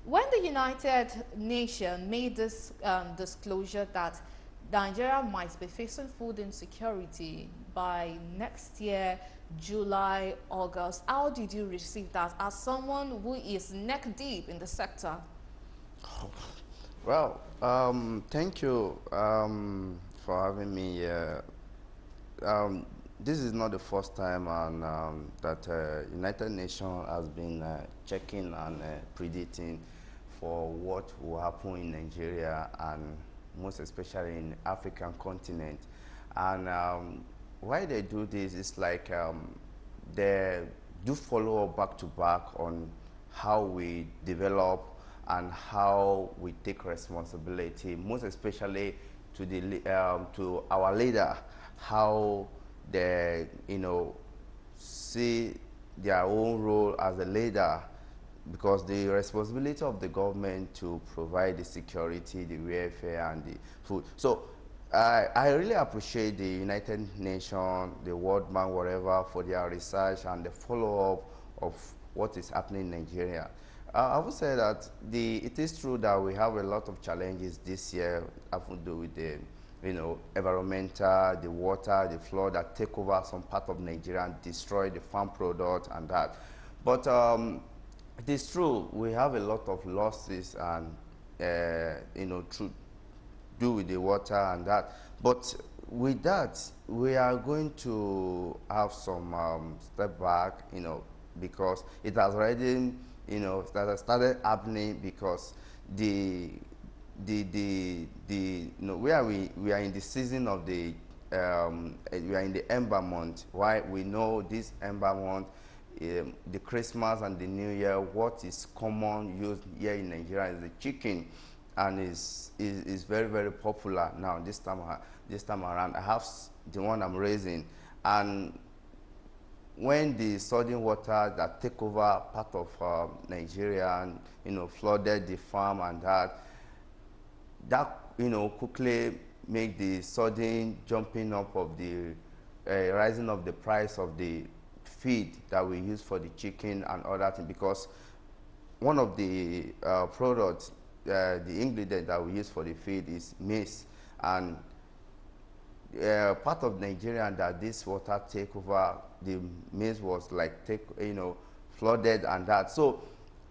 When the United Nations made this disclosure that Nigeria might be facing food insecurity by next year, July, August, how did you receive that as someone who is neck deep in the sector? Well, thank you for having me here. Um, this is not the first time that United Nations has been checking and predicting for what will happen in Nigeria and most especially in African continent. And why they do this is like they do follow up back to back on how we develop and how we take responsibility, most especially to our leader, how they see their own role as a leader, because the responsibility of the government to provide the security, the welfare, and the food. So I really appreciate the United Nations, the World Bank, whatever, for their research and the follow-up of what is happening in Nigeria. I would say that it is true that we have a lot of challenges this year having to do with the environmental, the water, the flood that take over some part of Nigeria and destroy the farm product and that. But it is true, we have a lot of losses and, through do with the water and that. But with that, we are going to have some step back, because it has already, that has started happening because the we are in the season of we are in the Ember month. Why we know this Ember month, the Christmas and the New Year, what is common used here in Nigeria is the chicken, and is very very popular now this time around. I have the one I'm raising, and when the sudden water that take over part of Nigeria and flooded the farm and that quickly make the sudden jumping up of the rising of the price of the feed that we use for the chicken and other things, because one of the products, the ingredient that we use for the feed is maize, and part of Nigeria that this water take over, the maize was like flooded and that. So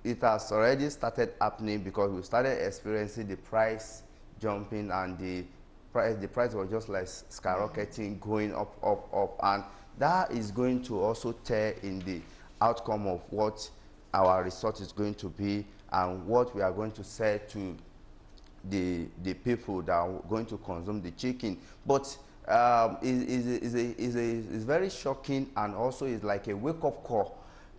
it has already started happening because we started experiencing the price jumping, and the price was just like skyrocketing, going up, up, up, and that is going to also tell in the outcome of what our result is going to be and what we are going to sell to the people that are going to consume the chicken. But is very shocking, and also is like a wake-up call.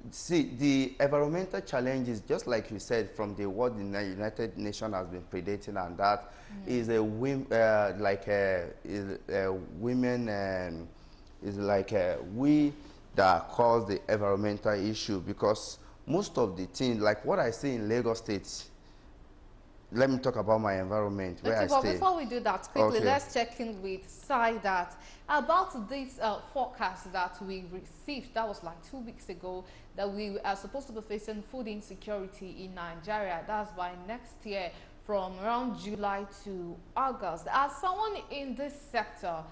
See, the environmental challenges, just like you said, from the what the United Nations has been predating, and that is a women, is like we that cause the environmental issue, because most of the things, like what I see in Lagos State, let me talk about my environment where Okay, I but stay. before we do that, quickly, Okay. let's check in with that about this forecast that we received. That was like 2 weeks ago, that we are supposed to be facing food insecurity in Nigeria. That's by next year, from around July to August. As someone in this sector,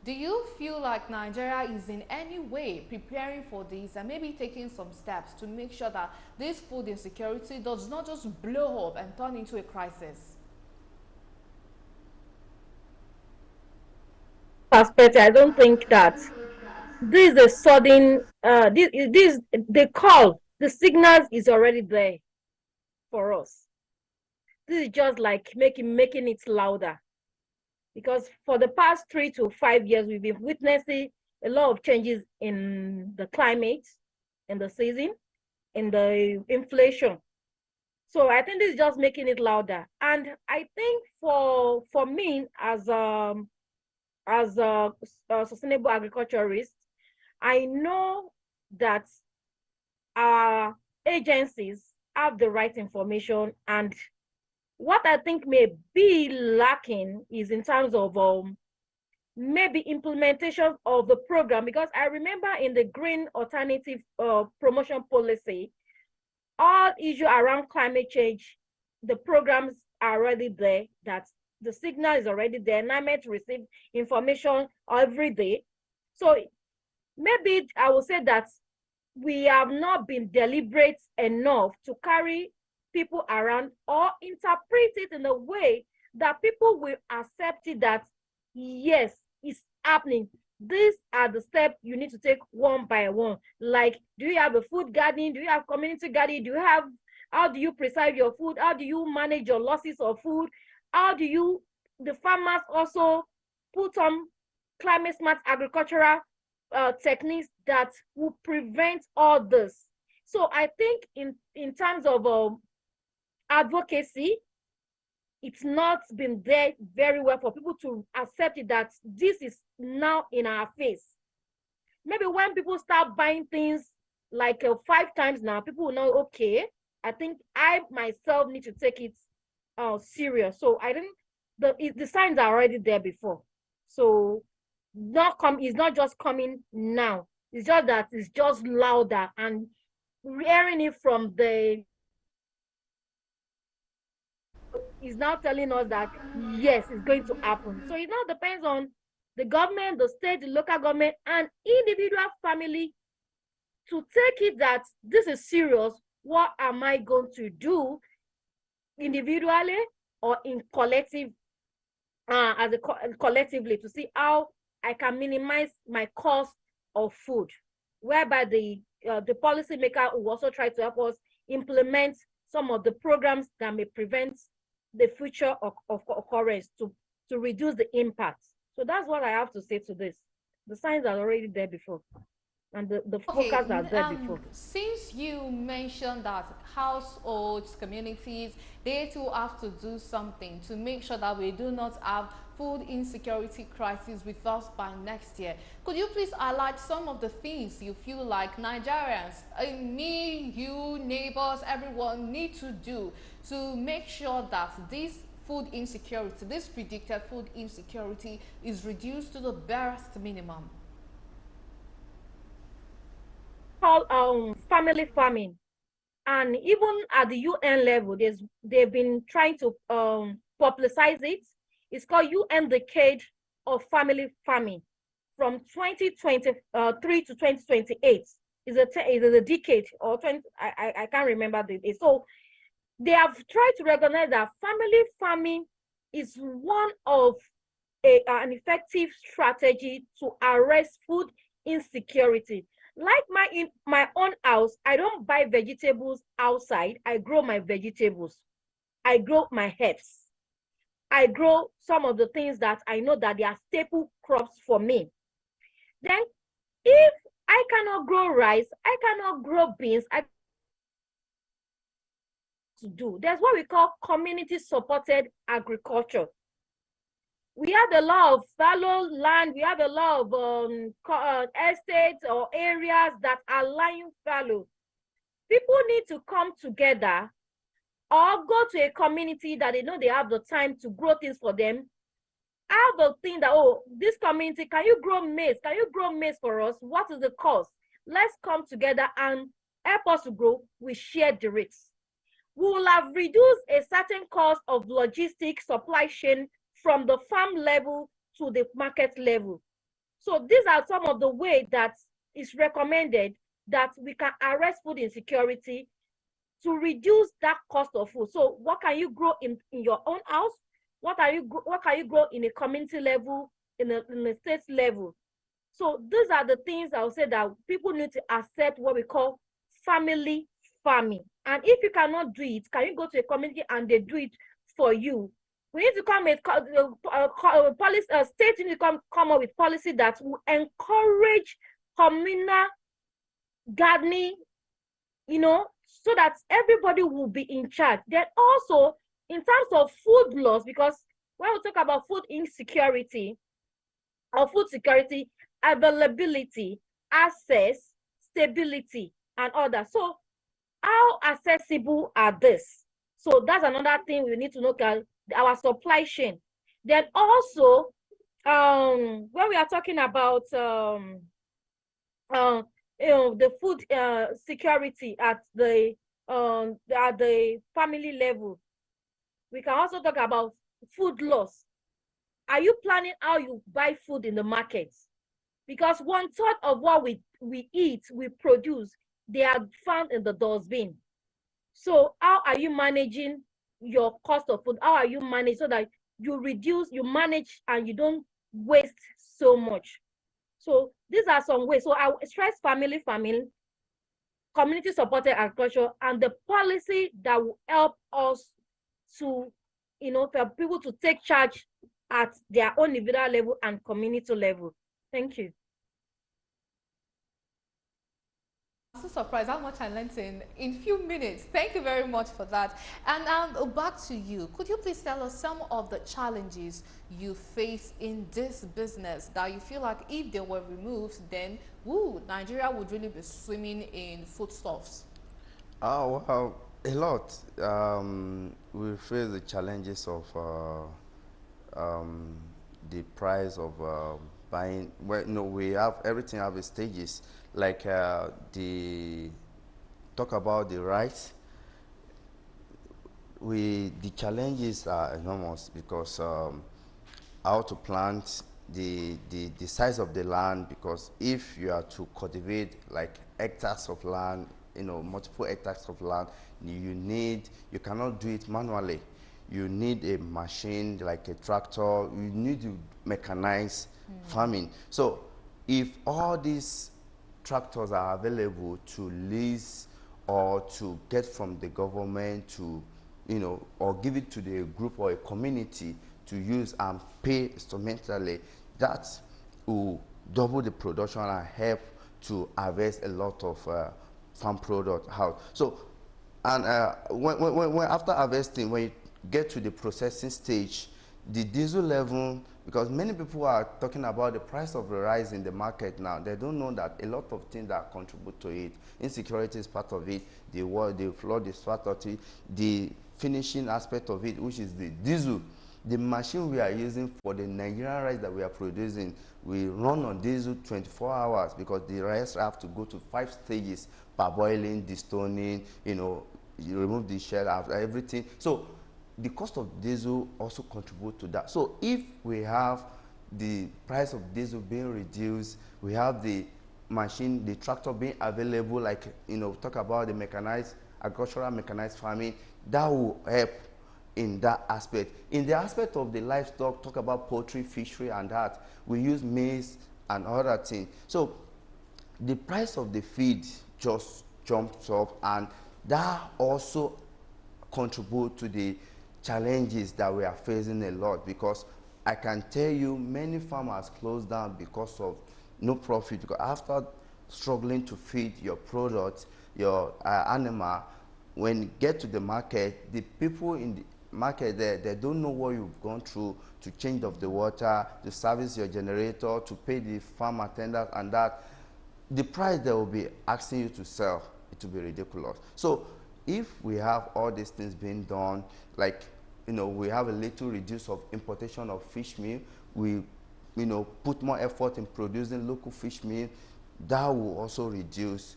do you feel like Nigeria is in any way preparing for this and maybe taking some steps to make sure that this food insecurity does not just blow up and turn into a crisis? Perspective, I don't think that this is a sudden this the call, the signals is already there for us. This is just like making it louder, because for the past 3 to 5 years we've been witnessing a lot of changes in the climate, in the season, in the inflation. So I think this is just making it louder. And I think for me as a sustainable agriculturist, I know that our agencies have the right information, and what I think may be lacking is in terms of maybe implementation of the program, because I remember in the green alternative promotion policy, all issue around climate change, the programs are already there, that the signal is already there. NIMET receive information every day. So maybe I will say that we have not been deliberate enough to carry people around or interpret it in a way that people will accept it, that yes, it's happening. These are the steps you need to take one by one. Like, do you have a food garden? Do you have community garden? Do you have, how do you preserve your food? How do you manage your losses of food? How do you, the farmers also put on climate smart agricultural techniques that will prevent all this. So I think in terms of advocacy, it's not been there very well for people to accept it, that this is now in our face. Maybe when people start buying things like 5 times now, people will know, okay, I think I myself need to take it serious. So I think the signs are already there before. So it's not just coming now. It's just that it's just louder, and hearing it from the is now telling us that yes, it's going to happen. So it now depends on the government, the state, the local government, and individual family to take it that this is serious. What am I going to do individually or in collective, collectively, to see how I can minimize my cost of food, whereby the policymaker will also try to help us implement some of the programs that may prevent the future of occurrence to reduce the impact. So that's what I have to say to this. The signs are already there before, and the Okay, focus are there before. since you mentioned that households, communities, they too have to do something to make sure that we do not have food insecurity crisis with us by next year, could you please highlight some of the things you feel like Nigerians, me, you, neighbors, everyone need to do to make sure that this food insecurity, this predicted food insecurity, is reduced to the barest minimum? Called family farming, and even at the UN level, they've been trying to publicize it. It's called UN Decade of Family Farming from 2023 to 2028. Is a decade or 20. I can't remember the date. So they have tried to recognize that family farming is one of an effective strategy to arrest food insecurity. Like in my own house, I don't buy vegetables outside. I grow my vegetables. I grow my herbs. I grow some of the things that I know that they are staple crops for me. Then if I cannot grow rice, I cannot grow beans, there's what we call community supported agriculture. We have a lot of fallow land. We have a lot of estates or areas that are lying fallow. People need to come together or go to a community that they know they have the time to grow things for them. Have a thing that, oh, this community, can you grow maize? Can you grow maize for us? What is the cost? Let's come together and help us to grow. We share the risks. We will have reduced a certain cost of logistics, supply chain, from the farm level to the market level. So these are some of the ways that is recommended that we can arrest food insecurity to reduce that cost of food. So what can you grow in your own house? What can you grow in a community level, in a state level? So these are the things I would say that people need to accept what we call family farming. And if you cannot do it, can you go to a community and they do it for you? We need to come with policy, state need to come up with policy that will encourage communal gardening, so that everybody will be in charge. Then also, in terms of food loss, because when we talk about food insecurity or food security, availability, access, stability, and others. So how accessible are this? So that's another thing we need to look at, our supply chain. Then also, when we are talking about the food security at the at the family level. We can also talk about food loss. Are you planning how you buy food in the market? Because 1/3 of what we eat, we produce, they are found in the dustbin. So how are you managing your cost of food? How are you manage so that you reduce, you manage, and you don't waste so much? So these are some ways. So I stress family farming, community supported agriculture, and the policy that will help us to, for people to take charge at their own individual level and community level. Thank you. I'm so surprised how much I learned in few minutes. Thank you very much for that. And back to you. Could you please tell us some of the challenges you face in this business that you feel like if they were removed, then woo, Nigeria would really be swimming in foodstuffs? Oh, well, a lot. We face the challenges of um, the price of buying. Well, no, we have everything have its stages. Like the talk about the rice. The challenges are enormous because how to plant, the size of the land, because if you are to cultivate like hectares of land, multiple hectares of land, you cannot do it manually. You need a machine like a tractor. You need to mechanize farming. So if all these tractors are available to lease or to get from the government to, or give it to the group or a community to use and pay instrumentally, that will double the production and help to harvest a lot of farm product out. So, and when after harvesting, when you get to the processing stage, the diesel level, because many people are talking about the price of the rice in the market now, they don't know that a lot of things that contribute to it. Insecurity is part of it, the war, the flood is part of it, the finishing aspect of it, which is the diesel. The machine we are using for the Nigerian rice that we are producing, we run on diesel 24 hours because the rice have to go to 5 stages: parboiling, destoning, you remove the shell after everything. So the cost of diesel also contribute to that. So if we have the price of diesel being reduced, we have the machine, the tractor being available, like, talk about the mechanized, agricultural mechanized farming, that will help in that aspect. In the aspect of the livestock, talk about poultry, fishery, and that, we use maize and other things. So the price of the feed just jumps up, and that also contribute to the challenges that we are facing a lot, because I can tell you many farmers closed down because of no profit, because after struggling to feed your product, your animal, when you get to the market, the people in the market there, they don't know what you've gone through to change of the water, to service your generator, to pay the farm attendant, and that the price they will be asking you to sell, it will be ridiculous. So if we have all these things being done, like, we have a little reduce of importation of fish meal, we, put more effort in producing local fish meal, that will also reduce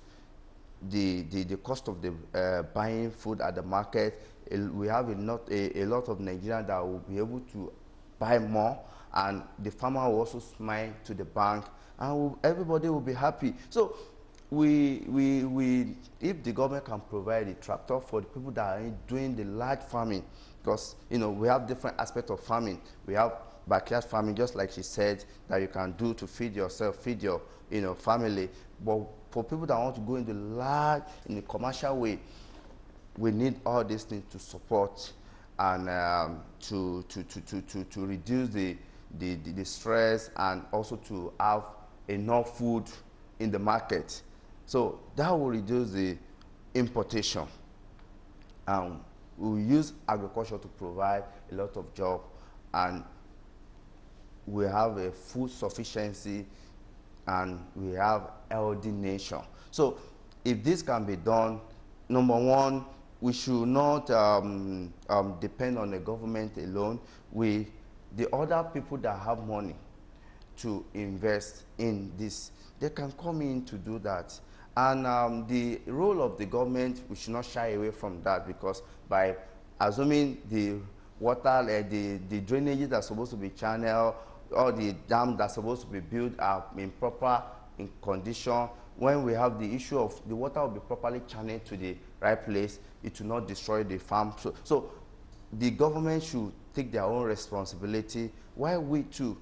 the cost of the buying food at the market. We have a lot of Nigerians that will be able to buy more, and the farmer will also smile to the bank, and everybody will be happy. So if the government can provide a tractor for the people that are doing the large farming, because we have different aspects of farming. We have backyard farming, just like she said, that you can do to feed yourself, feed your family. But for people that want to go into large, in a commercial way, we need all these things to support, and to reduce the stress, and also to have enough food in the market. So that will reduce the importation. We will use agriculture to provide a lot of job, and we have a food sufficiency, and we have healthy nation. So if this can be done, number one, we should not depend on the government alone. The other people that have money to invest in this, they can come in to do that. And the role of the government, we should not shy away from that, because by assuming the water, the drainages that are supposed to be channeled, or the dam that's supposed to be built are in proper in condition, when we have the issue of the water will be properly channeled to the right place, it will not destroy the farm. So the government should take their own responsibility, while we too,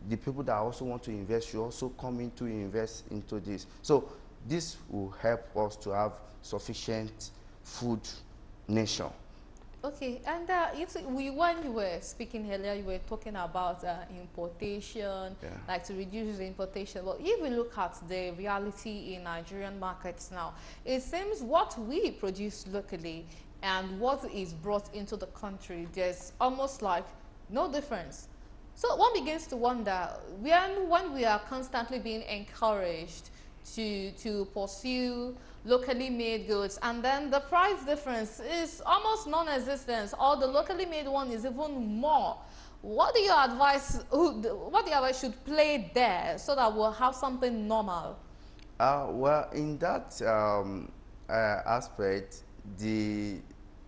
the people that also want to invest, should also come in to invest into this. So this will help us to have sufficient food nation. Okay, and when you were speaking earlier, you were talking about importation, Yeah. like to reduce the importation. Well, if we look at the reality in Nigerian markets now, it seems what we produce locally and what is brought into the country, there's almost like no difference. So one begins to wonder, when we are constantly being encouraged to pursue locally made goods, and then the price difference is almost non-existent, or the locally made one is even more. What do you advise? What do you advise should play there so that we'll have something normal? Well, in that aspect, the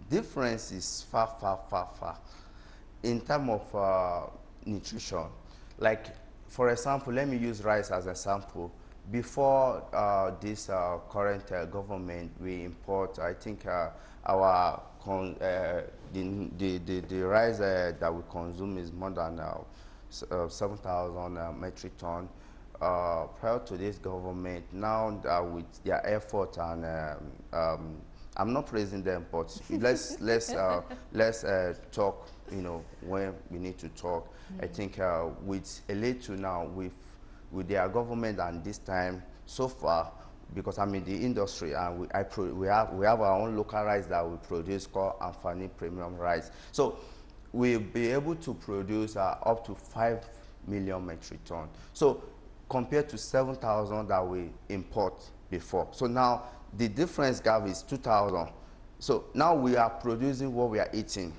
difference is far, far, far, far. In terms of nutrition, like for example, let me use rice as a sample. Before this current government, we import, I think, our the rice that we consume is more than 7,000 metric ton. Prior to this government, now with their effort and I'm not praising them, but let's talk. You know, when we need to talk. I think with a little now, with their government, and this time so far, because I'm in the industry, and we have our own local rice that we produce called Amfani Premium Rice. So we'll be able to produce up to 5 million metric ton. So compared to 7,000 that we import before. So now the difference gap is 2,000. So now we are producing what we are eating.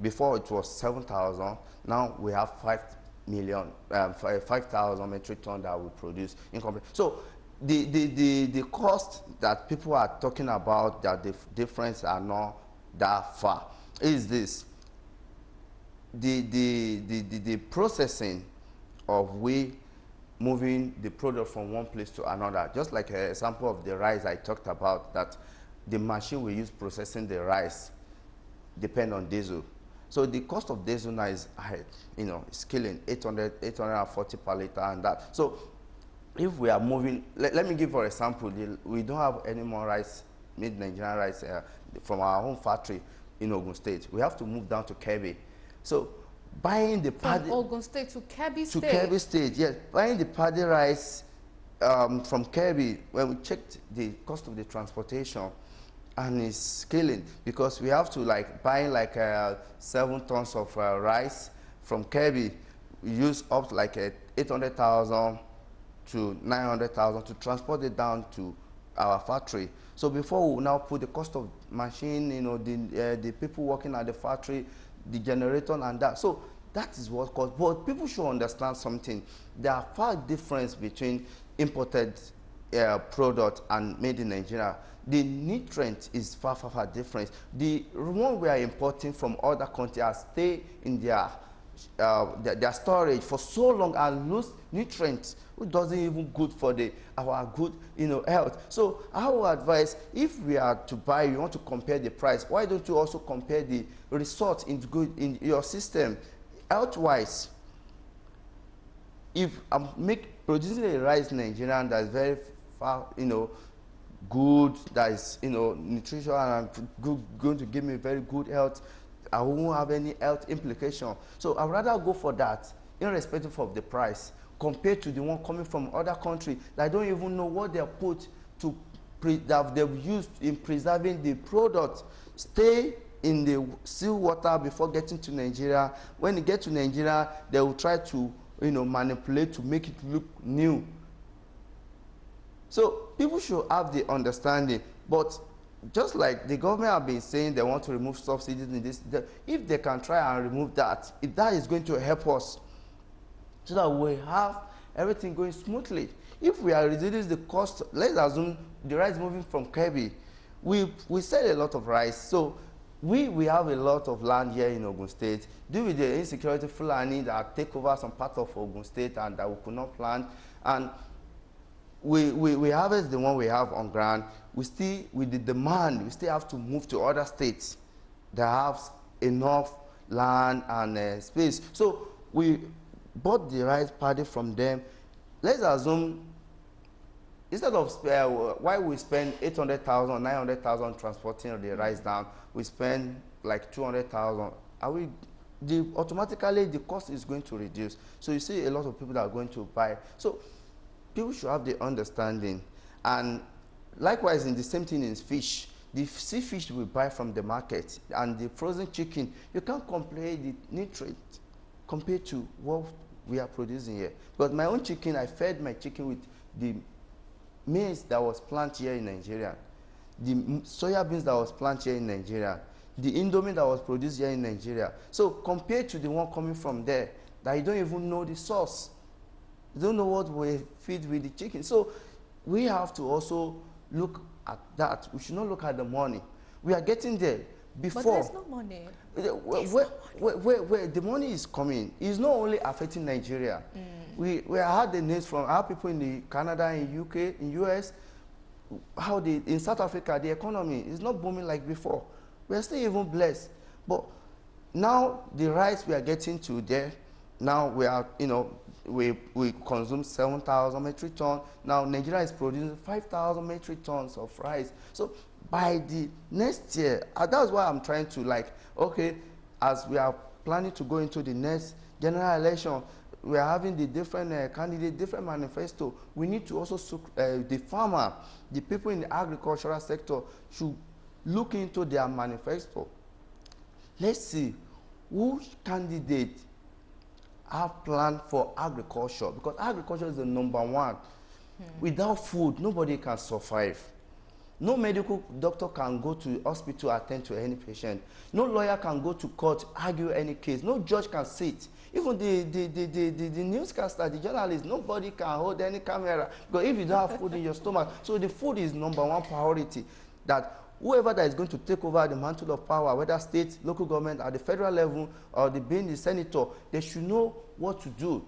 Before it was 7,000. Now we have 5,000 metric ton that we produce in company. So the cost that people are talking about, that the difference are not that far, is this: the processing of we moving the product from one place to another. Just like an example of the rice I talked about, that the machine we use processing the rice depend on diesel. So the cost of diesel now is high, you know, it's killing 840 per liter and that. So if we are moving, let me give for example, we don't have any more rice, made Nigerian rice from our home factory in Ogun State. We have to move down to Kebbi. So buying the paddy, from Ogun State to Kebbi State. To Kebbi State, yes. Buying the paddy rice from Kebbi, when we checked the cost of the transportation, and it's killing, because we have to like buy like 7 tons of rice from Kebbi. We use up to like 800,000 to 900,000 to transport it down to our factory. So before we now put the cost of machine, you know, the people working at the factory, the generator and that. So that is what cost. But people should understand something. There are far difference between imported product and made in Nigeria. The nutrient is far, far, far different. The one we are importing from other countries stay in their storage for so long and lose nutrients, which doesn't even good for our good, you know, health. So I would advise, if we are to buy, you want to compare the price, why don't you also compare the result in your system health-wise? If I'm producing a rice in Nigeria that's very far, you know, good, that is, you know, nutrition and going to give me very good health, I won't have any health implication. So I'd rather go for that, irrespective of the price, compared to the one coming from other countries that I don't even know what they're put to that they've used in preserving the product. Stay in the sea water before getting to Nigeria. When you get to Nigeria, they will try to, you know, manipulate to make it look new. So people should have the understanding. But just like the government have been saying they want to remove subsidies in this, if they can try and remove that, if that is going to help us, so that we have everything going smoothly. If we are reducing the cost, let's assume the rice moving from Kebbi, we sell a lot of rice. So we have a lot of land here in Ogun State. Due with the insecurity Fulani that take over some part of Ogun State and that we could not plant, and we harvest the one we have on ground. We still, with the demand, we still have to move to other states that have enough land and space. So we bought the rice paddy from them. Let's assume instead of why we spend 800,000 900,000 transporting the rice down, we spend like 200,000. Are we automatically the cost is going to reduce? So you see a lot of people that are going to buy. So people should have the understanding. And likewise, in the same thing is fish. The sea fish we buy from the market and the frozen chicken, you can't compare the nutrient compared to what we are producing here. But my own chicken, I fed my chicken with the maize that was planted here in Nigeria, the soya beans that was planted here in Nigeria, the indomie that was produced here in Nigeria. So compared to the one coming from there, that you don't even know the source. You don't know what we feed with the chicken. So we have to also look at that. We should not look at the money. We are getting there before. But there's no money. Where the money is coming, it's not only affecting Nigeria. We had the news from our people in the Canada, in UK, in US, how in South Africa, the economy is not booming like before. We are still even blessed. But now the rice we are getting to there, now we are, we consume 7,000 metric tons. Now Nigeria is producing 5,000 metric tons of rice. So by the next year, that's why I'm trying to okay, as we are planning to go into the next general election, we are having the different candidates, different manifesto. We need to also, the farmer, the people in the agricultural sector should look into their manifesto. Let's see which candidate have planned for agriculture, because agriculture is the #1. Without food, nobody can survive. No medical doctor can go to hospital attend to any patient. No lawyer can go to court argue any case. No judge can sit. Even the newscaster, the journalist, nobody can hold any camera, because if you don't have food in your stomach. So the food is #1 priority, that whoever that is going to take over the mantle of power, whether state, local government, at the federal level, or being the senator, they should know what to do.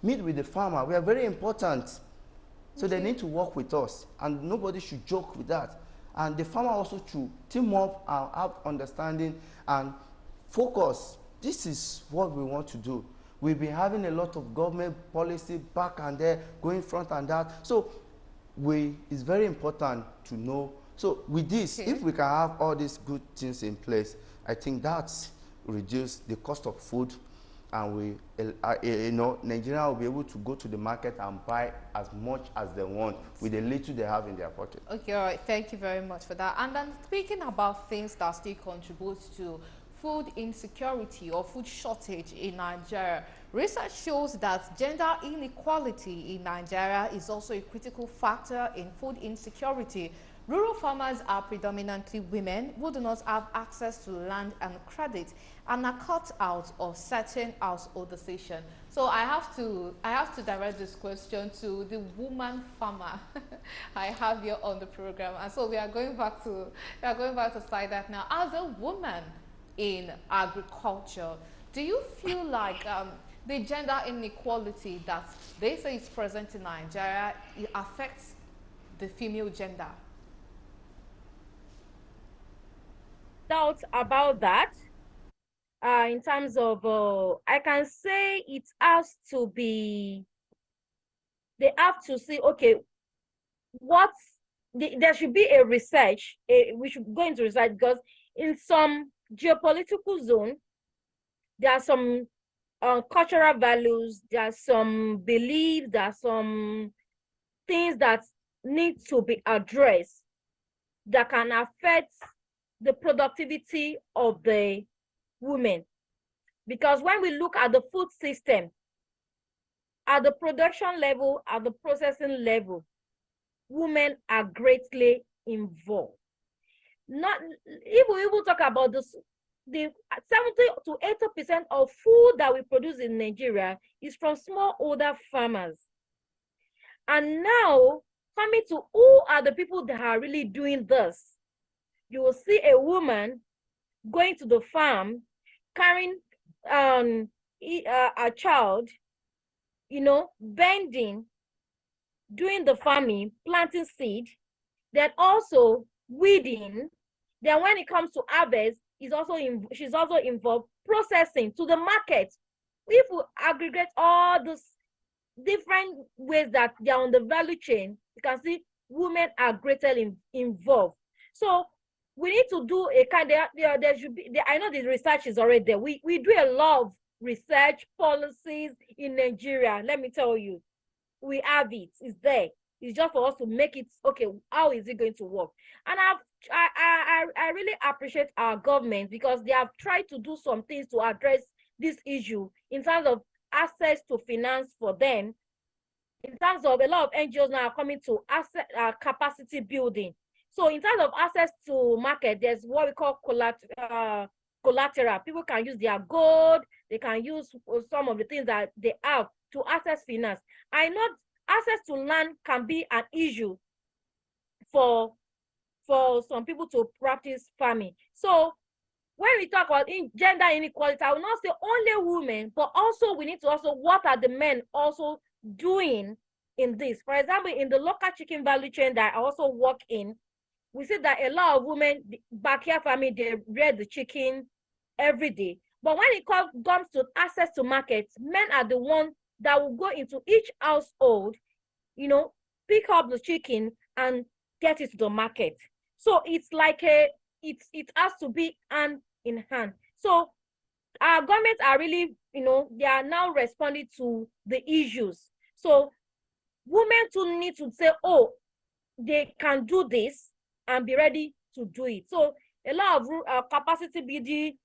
Meet with the farmer. We are very important. So they need to work with us, and nobody should joke with that. And the farmer also should team up and have understanding and focus. This is what we want to do. We've been having a lot of government policy back and there, going front and that. So it's very important to know. So with this, if we can have all these good things in place, I think that's reduce the cost of food, and Nigeria will be able to go to the market and buy as much as they want with the little they have in their pocket. Okay, all right. Thank you very much for that. And then speaking about things that still contribute to food insecurity or food shortage in Nigeria, research shows that gender inequality in Nigeria is also a critical factor in food insecurity. Rural farmers are predominantly women who do not have access to land and credit and are cut out of certain household decisions. So I have to direct this question to the woman farmer I have here on the program. And so we are going back to Saidat now. As a woman in agriculture, do you feel like the gender inequality that they say is present in Nigeria, it affects the female gender? Thoughts about that? In terms of, I can say it has to be, they have to see, okay, there should be a research, we should go into research, because in some geopolitical zone, there are some cultural values, there are some beliefs, there are some things that need to be addressed that can affect the productivity of the women. Because when we look at the food system, at the production level, at the processing level, women are greatly involved. Not if we will talk about this, the 70 to 80% of food that we produce in Nigeria is from smallholder farmers. And now, coming to who are the people that are really doing this, you will see a woman going to the farm, carrying a child, bending, doing the farming, planting seed, then also weeding. Then when it comes to harvest, she's also involved processing to the market. If we aggregate all these different ways that they are on the value chain, you can see women are greatly involved. So we need to do a kind of, there should be, I know the research is already there. We do a lot of research policies in Nigeria. Let me tell you, we have it. It's there. It's just for us to make it okay. How is it going to work? And I really appreciate our government because they have tried to do some things to address this issue in terms of access to finance for them. In terms of a lot of NGOs now are coming to asset capacity building. So in terms of access to market, there's what we call collateral. People can use their gold. They can use some of the things that they have to access finance. I know access to land can be an issue for some people to practice farming. So when we talk about gender inequality, I will not say only women, but also we need to also, what are the men also doing in this? For example, in the local chicken value chain that I also work in, we see that a lot of women, backyard farming, they rear the chicken every day. But when it comes to access to markets, men are the ones that will go into each household, pick up the chicken and get it to the market. So it's like it has to be hand in hand. So our governments are really, they are now responding to the issues. So women too need to say, oh, they can do this and be ready to do it. So a lot of capacity building,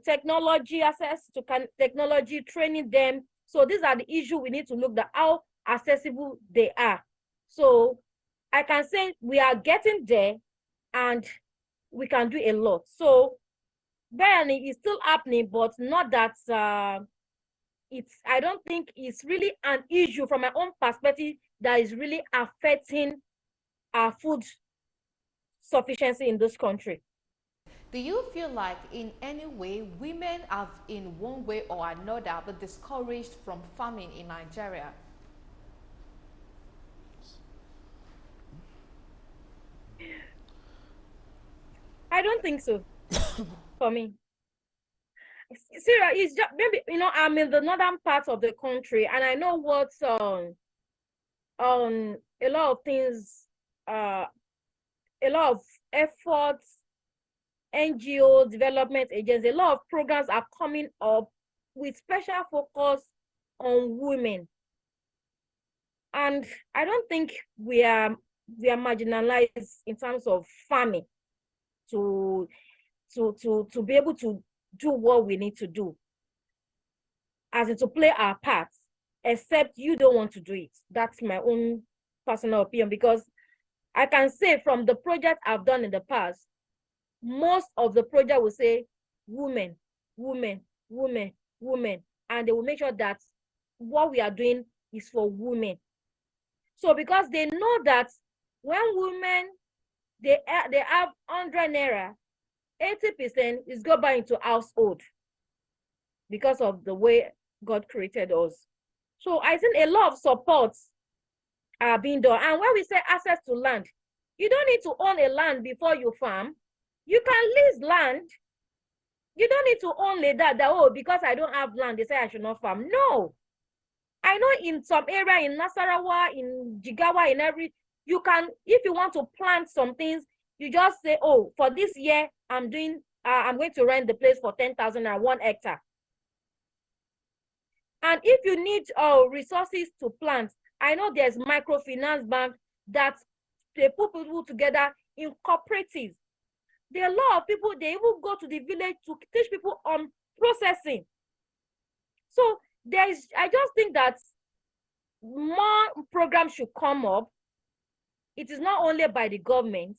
technology, access to technology, training them. So these are the issues we need to look at how accessible they are. So I can say we are getting there and we can do a lot. So barely is still happening, but not that I don't think it's really an issue from my own perspective that is really affecting our food sufficiency in this country. Do you feel like in any way women have in one way or another been discouraged from farming in Nigeria? I don't think so. For me, Sarah, it's just maybe I'm in the northern part of the country, and I know what's a lot of things, a lot of efforts, NGO development agencies, a lot of programs are coming up with special focus on women, and I don't think we are marginalized in terms of farming to be able to do what we need to do, as in to play our part, except you don't want to do it. That's my own personal opinion, because I can say from the project I've done in the past, most of the project will say women, women, women, women, and they will make sure that what we are doing is for women. So because they know that when women, they have 100 naira, 80% is go back into household because of the way God created us. So I think a lot of supports are being done. And when we say access to land, you don't need to own a land before you farm. You can lease land. You don't need to own that, oh, because I don't have land, they say I should not farm. No. I know in some area, in Nasarawa, in Jigawa, in you can, if you want to plant some things, you just say, oh, for this year, I'm going to rent the place for 10,000 or 1 hectare. And if you need resources to plant, I know there's microfinance bank that they put people together in cooperatives. There are a lot of people, they even go to the village to teach people on processing. So I just think that more programs should come up. It is not only by the government.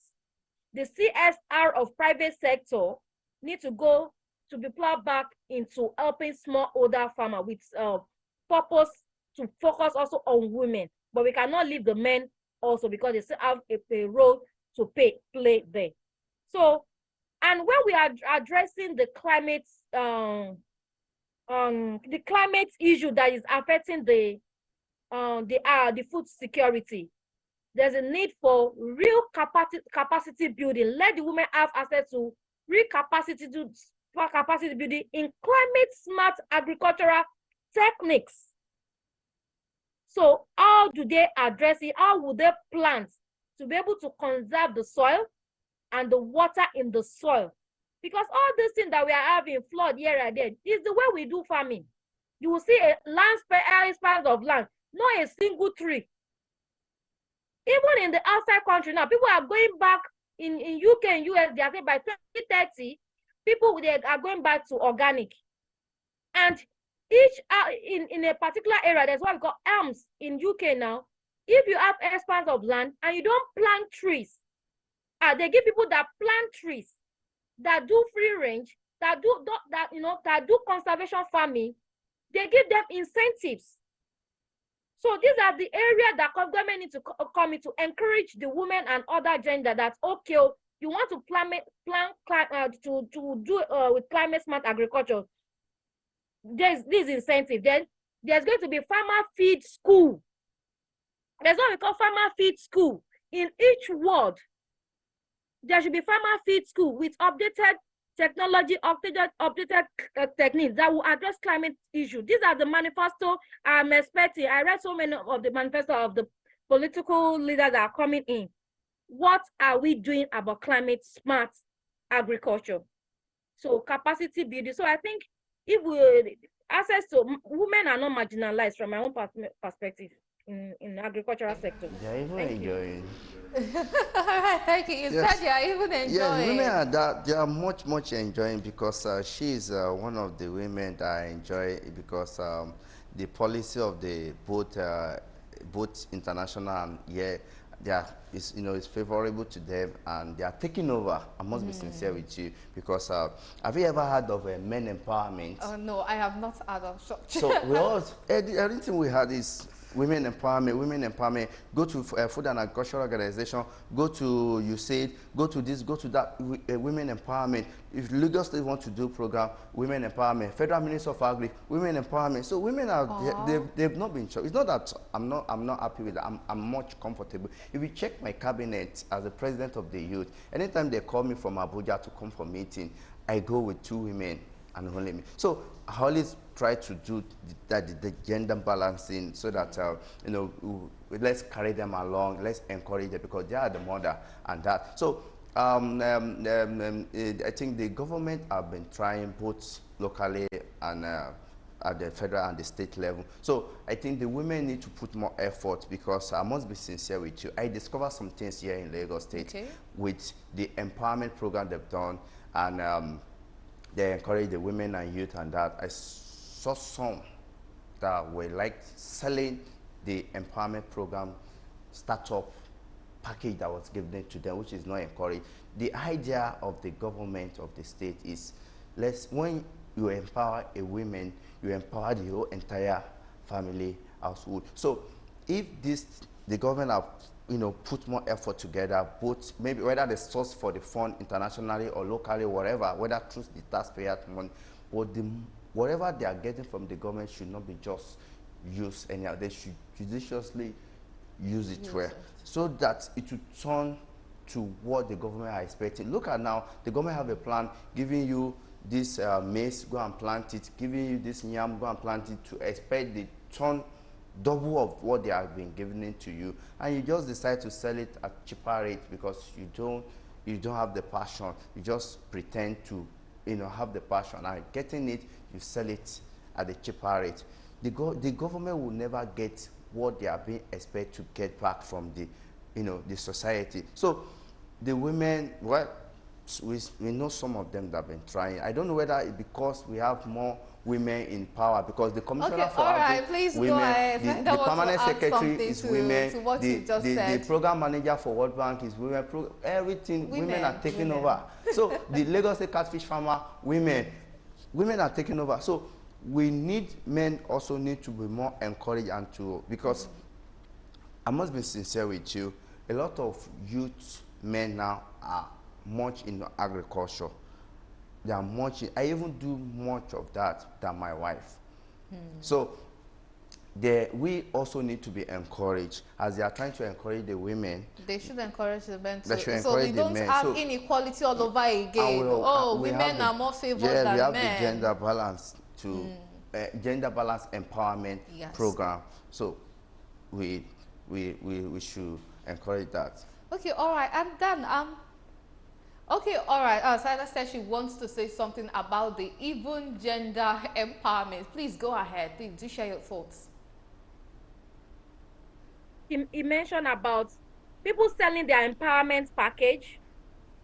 The CSR of private sector need to go to be plowed back into helping smallholder farmer with purpose to focus also on women. but we cannot leave the men also because they still have a role to play there. So, and when we are addressing the climate issue that is affecting the food security, there's a need for real capacity building. Let the women have access to real capacity building in climate smart agricultural techniques. So how do they address it? How would they plant to be able to conserve the soil and the water in the soil? Because all these things that we are having, flood here and there, is the way we do farming. You will see a expanse of land, not a single tree. Even in the outside country now, people are going back in UK and US, they are saying by 2030, people they are going back to organic. And each in a particular area, there's what we call elms in UK now. If you have expanse of land and you don't plant trees, they give people that plant trees, that do free range, that do conservation farming, they give them incentives. So these are the areas that government need to come in to encourage the women and other gender that, okay, you want to do with climate smart agriculture. There's this incentive. Then there's going to be farmer feed school. There's what we call farmer feed school. In each ward, there should be farmer feed school with updated technology, updated techniques that will address climate issues. These are the manifesto I'm expecting. I read so many of the manifesto of the political leaders that are coming in. What are we doing about climate smart agriculture? So capacity building. So I think if we access to women are not marginalized from my own perspective in the agricultural sector. They're even enjoying. Thank you. You Yes. said you are even enjoying. Yes, women are that they are much enjoying because she's one of the women that I enjoy because the policy of the both international and they are is favorable to them and they are taking over. I must be sincere with you because have you ever heard of men empowerment? Oh no, I have not heard of such. So we all everything we had is women empowerment. Go to Food and Agricultural Organization, go to USAID, go to this, go to that, women empowerment. If Lagos State want to do program, women empowerment. Federal Minister of Agri, women empowerment. So women are, they've not been chosen. It's not that I'm not happy with that. I'm much comfortable. If you check my cabinet as the president of the youth, anytime they call me from Abuja to come for meeting, I go with 2 women and only me. So I always try to do the gender balancing so that let's carry them along, let's encourage them because they are the mother and that. So I think the government have been trying both locally and at the federal and the state level. So I think the women need to put more effort because I must be sincere with you. I discovered some things here in Lagos State with the empowerment program they've done and they encourage the women and youth and that. I saw some that were like selling the empowerment program startup package that was given to them, which is not encouraged. The idea of the government of the state is when you empower a woman, you empower the whole entire family household. So if the government have put more effort together, both maybe whether the source for the fund internationally or locally, whatever, whether through the taxpayers' money, but whatever they are getting from the government should not be just used anyhow. They should judiciously use it well, so that it will turn to what the government are expecting. Look at now, the government have a plan giving you this maize, go and plant it, giving you this yam, go and plant it, to expect the turn double of what they have been giving it to you, and you just decide to sell it at cheaper rate because you don't have the passion. You just pretend to have the passion, and getting it, you sell it at a cheaper rate. The government will never get what they are being expected to get back from the society. So the women, well, we know some of them that have been trying. I don't know whether it's because we have more women in power, because the commissioner for women, the permanent secretary is women, the program manager for World Bank is women, everything women are taking over. So the Lagos State catfish farmer, women are taking over. So we need men also need to be more encouraged and to, because I must be sincere with you. A lot of youth men now are much in agriculture. They are much. I even do much of that than my wife. So we also need to be encouraged as they are trying to encourage the women. They should encourage the men They should to, so we encourage the don't men. have So inequality all over and again. Oh, we have women the are more favored yes we than have the men. gender balance to gender balance empowerment Yes. program. So we we should encourage that. Okay, all right, and then okay, all right. Sada said she wants to say something about the even gender empowerment. Please go ahead. Please do share your thoughts. He mentioned about people selling their empowerment package.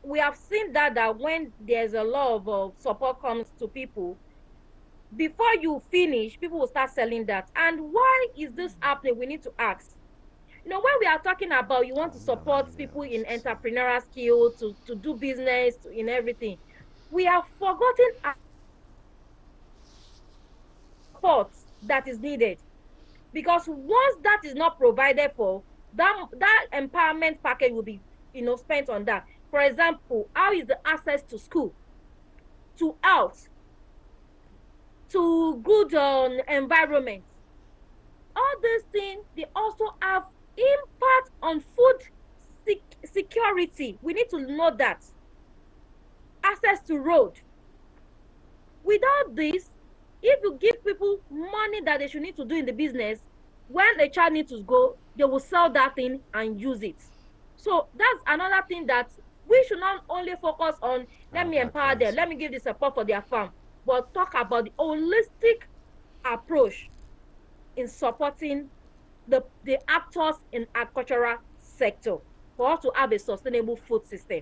We have seen that when there's a lot of support comes to people, before you finish, people will start selling that. And why is this happening? We need to ask. When we are talking about you want to support people in entrepreneurial skill to do business in everything, we have forgotten support that is needed. Because once that is not provided for, that empowerment package will be spent on that. For example, how is the access to school, to health, to good environment? All these things, they also have impact on food security. We need to know that. Access to road. Without this, if you give people money that they should need to do in the business, when a child needs to go, they will sell that thing and use it. So that's another thing that we should not only focus on, let me empower them, let me give the support for their farm, but talk about the holistic approach in supporting the actors in agricultural sector for us to have a sustainable food system.